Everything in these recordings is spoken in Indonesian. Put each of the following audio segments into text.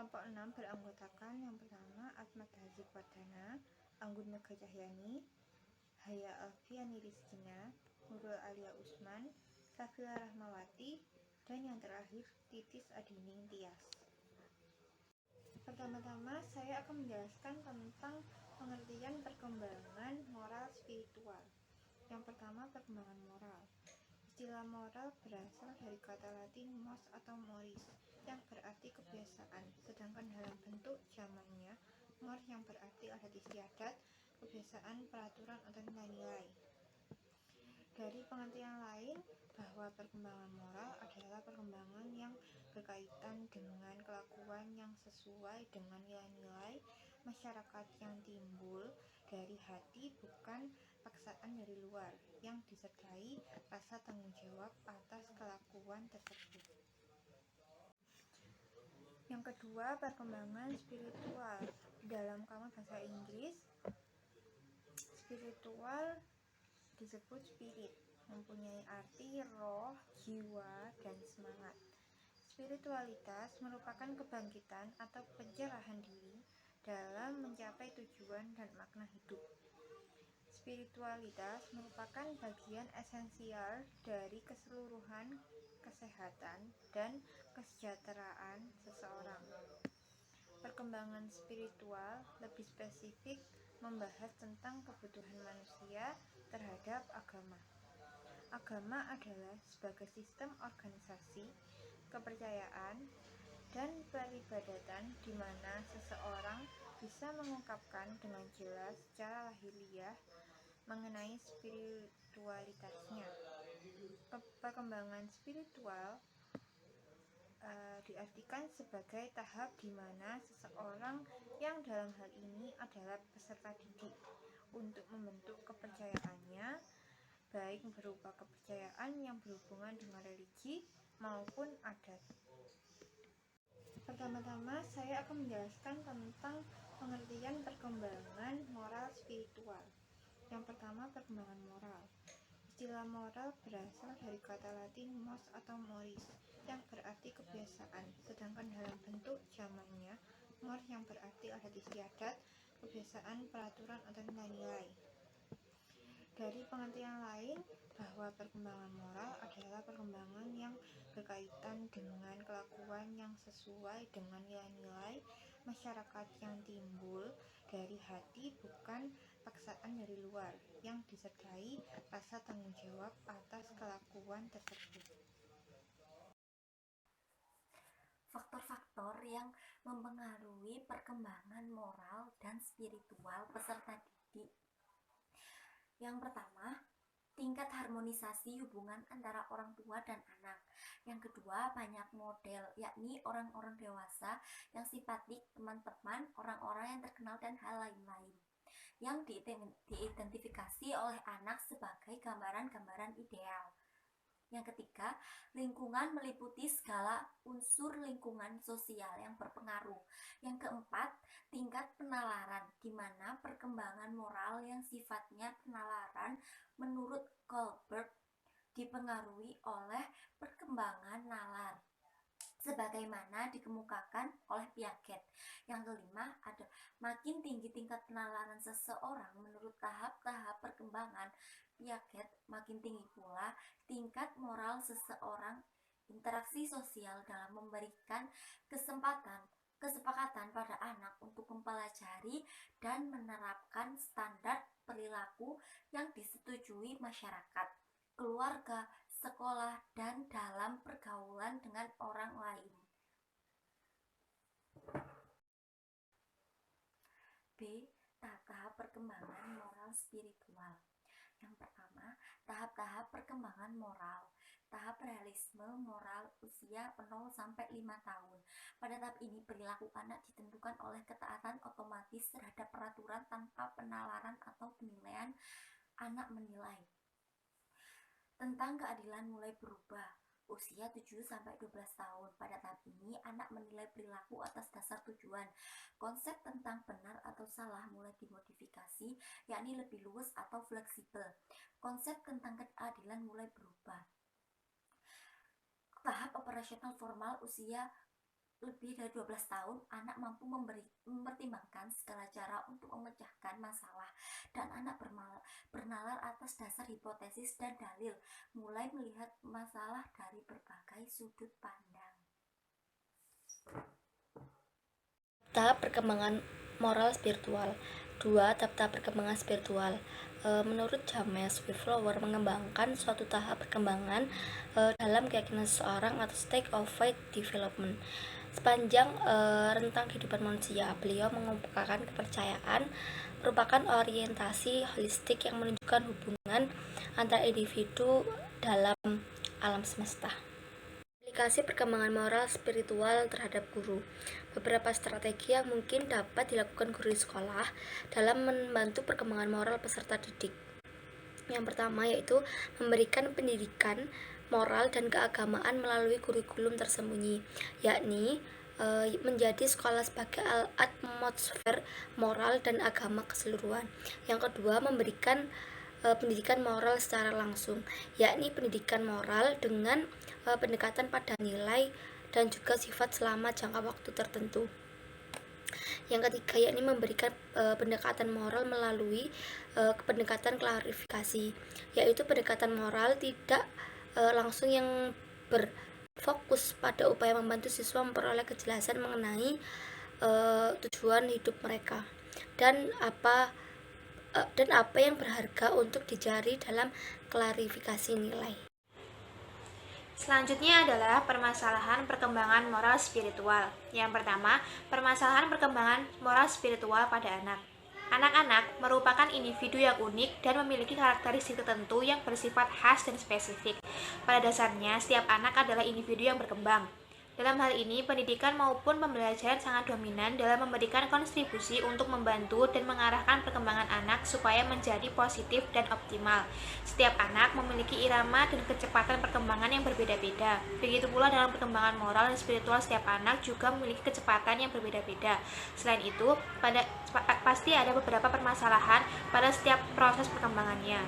Kelompok 6 beranggotakan yang pertama Ahmad Hazib Wardana, Anggun Mega Cahyani, Haya Alfiani Rizkina, Nurul Alia Usman, Safila Rahmawati, dan yang terakhir Titis Adining Tias. Pertama-tama saya akan menjelaskan tentang pengertian perkembangan moral spiritual. Yang pertama, perkembangan moral. Istilah moral berasal dari kata Latin mos atau moris yang berarti kebiasaan, sedangkan dalam bentuk jamaknya mor yang berarti adat istiadat, kebiasaan, peraturan, atau nilai-nilai. Dari pengertian lain, bahwa perkembangan moral adalah perkembangan yang berkaitan dengan kelakuan yang sesuai dengan nilai-nilai masyarakat yang timbul dari hati, bukan paksaan dari luar, yang disertai rasa tanggung jawab atas kelakuan tersebut. Yang kedua, perkembangan spiritual. Dalam kamus bahasa Inggris, spiritual disebut spirit, mempunyai arti roh, jiwa, dan semangat. Spiritualitas merupakan kebangkitan atau pencerahan diri dalam mencapai tujuan dan makna hidup. Spiritualitas merupakan bagian esensial dari keseluruhan kesehatan dan kesejahteraan seseorang. Perkembangan spiritual lebih spesifik membahas tentang kebutuhan manusia terhadap agama. Agama adalah sebagai sistem organisasi, kepercayaan, dan peribadatan di mana seseorang bisa mengungkapkan dengan jelas secara lahiriah mengenai spiritualitasnya. Perkembangan spiritual diartikan sebagai tahap di mana seseorang yang dalam hal ini adalah peserta didik untuk membentuk kepercayaannya, baik berupa kepercayaan yang berhubungan dengan religi maupun adat. Pertama-tama saya akan menjelaskan tentang pengertian perkembangan moral spiritual. Yang pertama, perkembangan moral. Istilah moral berasal dari kata Latin mos atau moris yang berarti kebiasaan, sedangkan dalam bentuk jamaknya mor yang berarti adat istiadat, kebiasaan, peraturan, atau nilai-nilai. Dari pengertian lain, bahwa perkembangan moral adalah perkembangan yang berkaitan dengan kelakuan yang sesuai dengan nilai-nilai masyarakat yang timbul dari hati, bukan paksaan dari luar, yang disertai rasa tanggung jawab atas kelakuan tersebut. Faktor-faktor yang mempengaruhi perkembangan moral dan spiritual peserta didik. Yang pertama, tingkat harmonisasi hubungan antara orang tua dan anak. Yang kedua, banyak model, yakni orang-orang dewasa yang simpatik, teman-teman, orang-orang yang terkenal, dan hal lain-lain yang diidentifikasi oleh anak sebagai gambaran-gambaran ideal. Yang ketiga, lingkungan meliputi segala unsur lingkungan sosial yang berpengaruh. Yang keempat, tingkat penalaran, di mana perkembangan moral yang sifatnya penalaran menurut Kohlberg dipengaruhi oleh perkembangan nalar, sebagaimana dikemukakan oleh Piaget. Yang kelima, ada makin tinggi tingkat penalaran seseorang menurut tahap-tahap perkembangan Piaget, makin tinggi pula tingkat moral seseorang. Interaksi sosial dalam memberikan kesepakatan pada anak untuk mempelajari dan menerapkan standar perilaku yang disetujui masyarakat, keluarga, sekolah, dan dalam pergaulan dengan orang lain. B. Tahap perkembangan moral spiritual. Yang pertama, tahap-tahap perkembangan moral. Tahap realisme moral usia 0-5 tahun. Pada tahap ini, perilaku anak ditentukan oleh ketaatan otomatis terhadap peraturan tanpa penalaran atau penilaian. Anak menilai tentang keadilan mulai berubah. Usia 7-12 tahun. Pada tahap ini, anak menilai perilaku atas dasar tujuan. Konsep tentang benar atau salah mulai dimodifikasi, yakni lebih luas atau fleksibel. Konsep tentang keadilan mulai berubah. Tahap operasional formal usia lebih dari 12 tahun, anak mampu mempertimbangkan segala cara untuk memecahkan masalah, dan anak bernalar atas dasar hipotesis dan dalil, mulai melihat masalah dari berbagai sudut pandang. Tahap perkembangan moral spiritual. 2. Tahap perkembangan spiritual. Menurut James Wiflower, mengembangkan suatu tahap perkembangan dalam keyakinan seseorang atau state of faith development. Sepanjang rentang kehidupan manusia, beliau mengemukakan kepercayaan merupakan orientasi holistik yang menunjukkan hubungan antara individu dalam alam semesta. Aplikasi perkembangan moral spiritual terhadap guru. Beberapa strategi yang mungkin dapat dilakukan guru di sekolah dalam membantu perkembangan moral peserta didik. Yang pertama yaitu memberikan pendidikan moral dan keagamaan melalui kurikulum tersembunyi, yakni menjadi sekolah sebagai atmosfer moral dan agama keseluruhan. Yang kedua, memberikan pendidikan moral secara langsung, yakni pendidikan moral dengan pendekatan pada nilai dan juga sifat selama jangka waktu tertentu. Yang ketiga, yakni memberikan pendekatan moral melalui pendekatan klarifikasi, yaitu pendekatan moral tidak langsung yang berfokus pada upaya membantu siswa memperoleh kejelasan mengenai tujuan hidup mereka dan apa yang berharga untuk dicari dalam klarifikasi nilai. Selanjutnya adalah permasalahan perkembangan moral spiritual. Yang pertama, permasalahan perkembangan moral spiritual pada anak. Anak-anak merupakan individu yang unik dan memiliki karakteristik tertentu yang bersifat khas dan spesifik. Pada dasarnya, setiap anak adalah individu yang berkembang. Dalam hal ini, pendidikan maupun pembelajaran sangat dominan dalam memberikan kontribusi untuk membantu dan mengarahkan perkembangan anak supaya menjadi positif dan optimal. Setiap anak memiliki irama dan kecepatan perkembangan yang berbeda-beda. Begitu pula dalam perkembangan moral dan spiritual, setiap anak juga memiliki kecepatan yang berbeda-beda. Selain itu, pasti ada beberapa permasalahan pada setiap proses perkembangannya.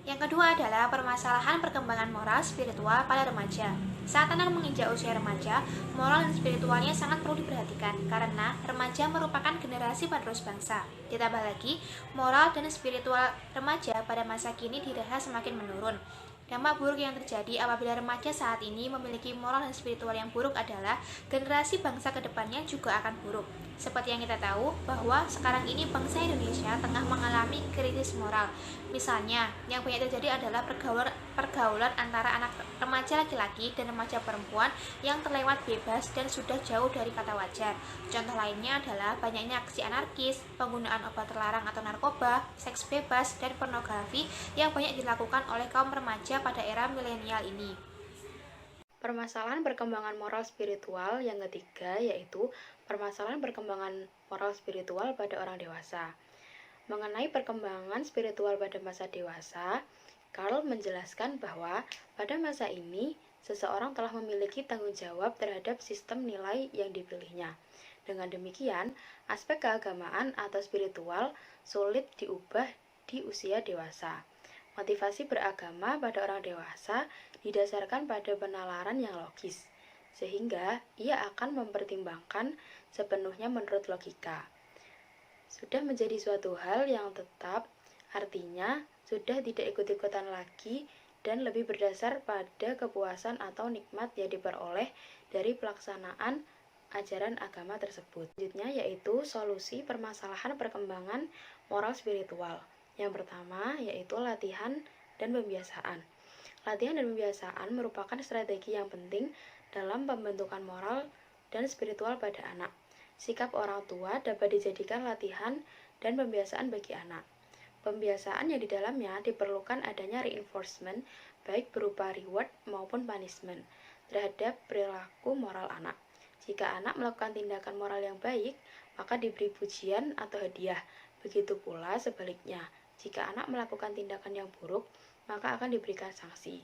Yang kedua adalah permasalahan perkembangan moral spiritual pada remaja. Saat anak menginjak usia remaja, moral dan spiritualnya sangat perlu diperhatikan karena remaja merupakan generasi penerus bangsa. Ditambah lagi, moral dan spiritual remaja pada masa kini dirasa semakin menurun. Dampak buruk yang terjadi apabila remaja saat ini memiliki moral dan spiritual yang buruk adalah generasi bangsa kedepannya juga akan buruk. Seperti yang kita tahu bahwa sekarang ini bangsa Indonesia tengah mengalami krisis moral. Misalnya, yang banyak terjadi adalah pergaulan antara anak remaja laki-laki dan remaja perempuan yang terlewat bebas dan sudah jauh dari kata wajar. Contoh lainnya adalah banyaknya aksi anarkis, penggunaan obat terlarang atau narkoba, seks bebas, dan pornografi yang banyak dilakukan oleh kaum remaja pada era milenial ini. Permasalahan perkembangan moral spiritual yang ketiga yaitu permasalahan perkembangan moral spiritual pada orang dewasa. Mengenai perkembangan spiritual pada masa dewasa, Carl menjelaskan bahwa pada masa ini seseorang telah memiliki tanggung jawab terhadap sistem nilai yang dipilihnya. Dengan demikian, aspek keagamaan atau spiritual sulit diubah di usia dewasa. Motivasi beragama pada orang dewasa didasarkan pada penalaran yang logis, sehingga ia akan mempertimbangkan sepenuhnya menurut logika. Sudah menjadi suatu hal yang tetap, artinya sudah tidak ikut-ikutan lagi dan lebih berdasar pada kepuasan atau nikmat yang diperoleh dari pelaksanaan ajaran agama tersebut. Selanjutnya yaitu solusi permasalahan perkembangan moral spiritual. Yang pertama yaitu latihan dan pembiasaan. Latihan dan pembiasaan merupakan strategi yang penting dalam pembentukan moral dan spiritual pada anak. Sikap orang tua dapat dijadikan latihan dan pembiasaan bagi anak. Pembiasaan yang di dalamnya diperlukan adanya reinforcement, baik berupa reward maupun punishment, terhadap perilaku moral anak. Jika anak melakukan tindakan moral yang baik, maka diberi pujian atau hadiah. Begitu pula sebaliknya, jika anak melakukan tindakan yang buruk, maka akan diberikan sanksi.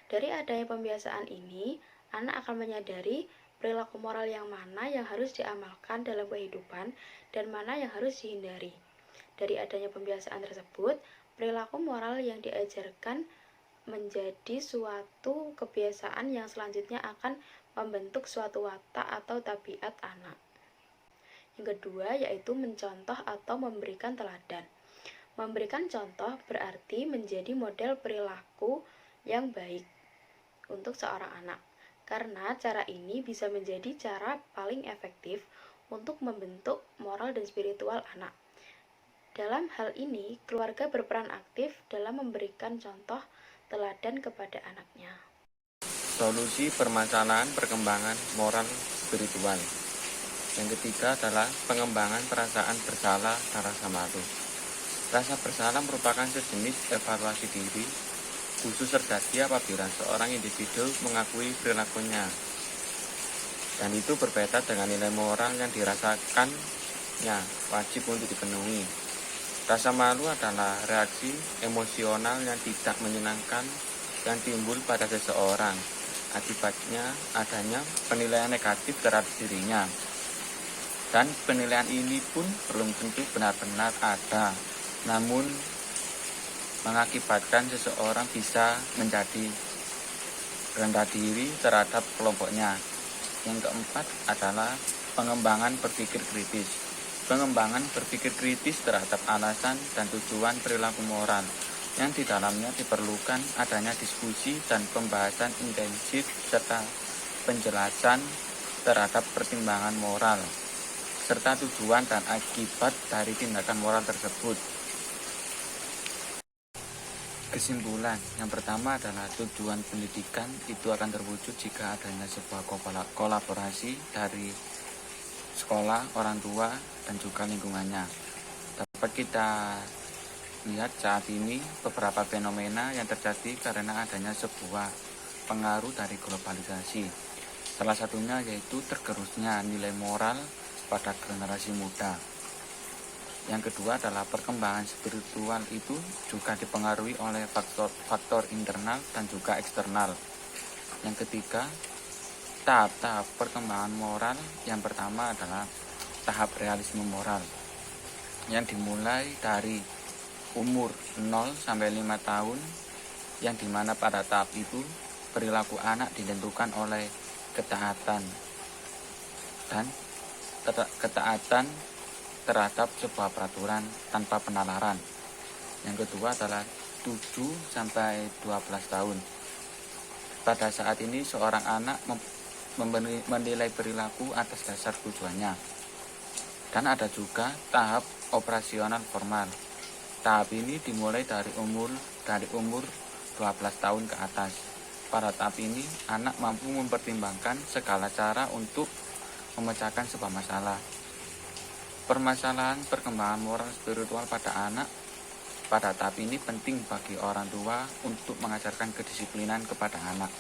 Dari adanya pembiasaan ini, anak akan menyadari perilaku moral yang mana yang harus diamalkan dalam kehidupan dan mana yang harus dihindari. Dari adanya pembiasaan tersebut, perilaku moral yang diajarkan menjadi suatu kebiasaan yang selanjutnya akan membentuk suatu watak atau tabiat anak. Yang kedua yaitu mencontoh atau memberikan teladan. Memberikan contoh berarti menjadi model perilaku yang baik untuk seorang anak, karena cara ini bisa menjadi cara paling efektif untuk membentuk moral dan spiritual anak. Dalam hal ini, keluarga berperan aktif dalam memberikan contoh teladan kepada anaknya. Solusi permasalahan perkembangan moral spiritual. Yang ketiga adalah pengembangan perasaan bersalah dan rasa malu. Rasa bersalah merupakan sejenis evaluasi diri, khusus terjadi apabila seorang individu mengakui perilakunya. Dan itu berbeda dengan nilai moral yang dirasakannya wajib untuk dipenuhi. Rasa malu adalah reaksi emosional yang tidak menyenangkan yang timbul pada seseorang. Akibatnya adanya penilaian negatif terhadap dirinya. Dan penilaian ini pun belum tentu benar-benar ada, namun mengakibatkan seseorang bisa menjadi rendah diri terhadap kelompoknya. Yang keempat adalah pengembangan berpikir kritis. Pengembangan berpikir kritis terhadap alasan dan tujuan perilaku moral, yang di dalamnya diperlukan adanya diskusi dan pembahasan intensif serta penjelasan terhadap pertimbangan moral, serta tujuan dan akibat dari tindakan moral tersebut. Kesimpulan, yang pertama adalah tujuan pendidikan itu akan terwujud jika adanya sebuah kolaborasi dari sekolah, orang tua, dan juga lingkungannya. Dapat kita lihat saat ini beberapa fenomena yang terjadi karena adanya sebuah pengaruh dari globalisasi. Salah satunya yaitu tergerusnya nilai moral pada generasi muda. Yang kedua adalah perkembangan spiritual itu juga dipengaruhi oleh faktor internal dan juga eksternal. Yang ketiga, tahap-tahap perkembangan moral. Yang pertama adalah tahap realisme moral, yang dimulai dari umur 0 sampai 5 tahun, yang dimana pada tahap itu perilaku anak ditentukan oleh ketaatan terhadap sebuah peraturan tanpa penalaran. Yang kedua adalah 7 sampai 12 tahun. Pada saat ini seorang anak menilai perilaku atas dasar tujuannya. Dan ada juga tahap operasional formal. Tahap ini dimulai dari umur 12 tahun ke atas. Pada tahap ini, anak mampu mempertimbangkan segala cara untuk memecahkan sebuah masalah. Permasalahan perkembangan moral spiritual pada anak pada tahap ini penting bagi orang tua untuk mengajarkan kedisiplinan kepada anak.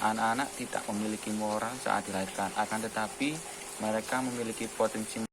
Anak-anak tidak memiliki moral saat dilahirkan, akan tetapi mereka memiliki potensi